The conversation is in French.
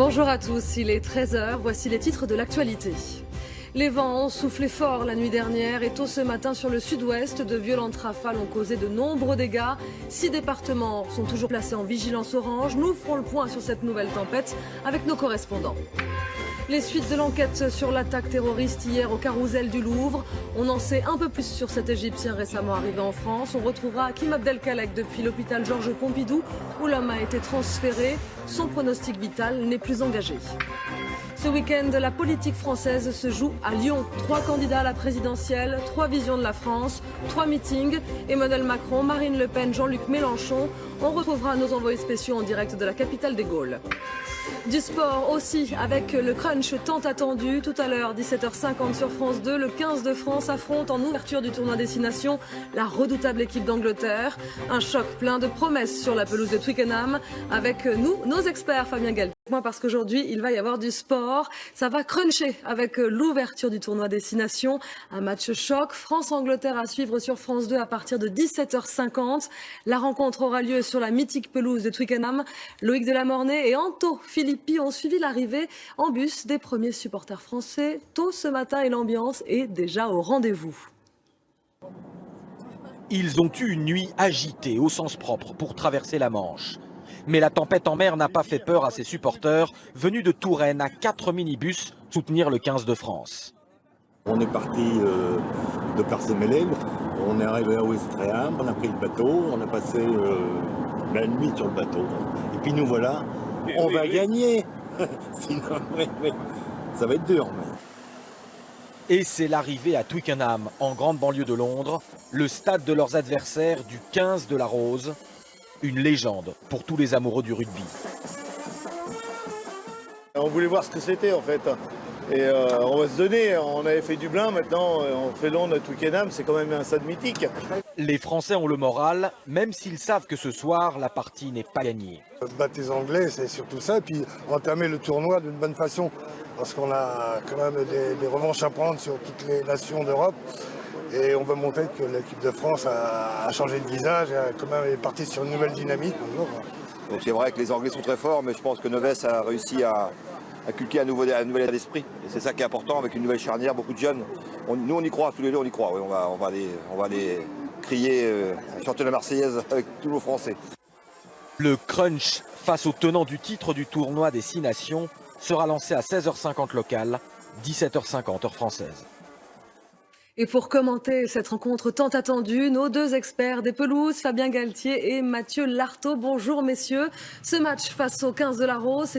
Bonjour à tous, il est 13 h, voici les titres de l'actualité. Les vents ont soufflé fort la nuit dernière et tôt ce matin sur le sud-ouest, de violentes rafales ont causé de nombreux dégâts. 6 départements sont toujours placés en vigilance orange. Nous ferons le point sur cette nouvelle tempête avec nos correspondants. Les suites de l'enquête sur l'attaque terroriste hier au Carrousel du Louvre. On en sait un peu plus sur cet Égyptien récemment arrivé en France. On retrouvera Hakim Abdelkalek depuis l'hôpital Georges Pompidou où l'homme a été transféré. Son pronostic vital n'est plus engagé. Ce week-end, la politique française se joue à Lyon. 3 candidats à la présidentielle, 3 visions de la France, 3 meetings. Emmanuel Macron, Marine Le Pen, Jean-Luc Mélenchon. On retrouvera nos envoyés spéciaux en direct de la capitale des Gaules. Du sport aussi avec le crunch tant attendu. Tout à l'heure, 17h50 sur France 2, le 15 de France affronte en ouverture du tournoi Destination la redoutable équipe d'Angleterre. Un choc plein de promesses sur la pelouse de Twickenham. Avec nous, nos experts, Fabien Galtier. Parce qu'aujourd'hui, il va y avoir du sport. Ça va cruncher avec l'ouverture du tournoi Destination. Un match choc. France-Angleterre à suivre sur France 2 à partir de 17h50. La rencontre aura lieu sur la mythique pelouse de Twickenham. Loïc Delamornay et Anto Filippi ont suivi l'arrivée en bus des premiers supporters français. Tôt ce matin et l'ambiance est déjà au rendez-vous. Ils ont eu une nuit agitée au sens propre pour traverser la Manche. Mais la tempête en mer n'a pas fait peur à ses supporters venus de Touraine à 4 minibus soutenir le 15 de France. On est parti de Percé-Mélène, on est arrivé à Ouistreham, on a pris le bateau, on a passé la nuit sur le bateau. Et puis nous voilà, on va gagner. Sinon, ça va être dur. Et c'est l'arrivée à Twickenham, en grande banlieue de Londres, le stade de leurs adversaires du 15 de la Rose. Une légende pour tous les amoureux du rugby. On voulait voir ce que c'était en fait. Et on va se donner, on avait fait Dublin, maintenant on fait Londres à Twickenham, c'est quand même un stade mythique. Les Français ont le moral, même s'ils savent que ce soir, la partie n'est pas gagnée. Battre les Anglais, c'est surtout ça, et puis entamer le tournoi d'une bonne façon. Parce qu'on a quand même des revanches à prendre sur toutes les nations d'Europe. Et on va montrer que l'équipe de France a changé de visage, quand même est partie sur une nouvelle dynamique. Donc c'est vrai que les Anglais sont très forts, mais je pense que Neves a réussi à cultiver un nouvel état d'esprit. Et c'est ça qui est important avec une nouvelle charnière, beaucoup de jeunes. Nous on y croit, tous les deux on y croit. Oui, on va aller crier, chanter la Marseillaise avec tous nos Français. Le crunch face au tenant du titre du tournoi des 6 nations sera lancé à 16h50 locale, 17h50 heure française. Et pour commenter cette rencontre tant attendue, nos 2 experts des pelouses, Fabien Galtier et Mathieu Lartaud. Bonjour messieurs. Ce match face au 15 de la Rose.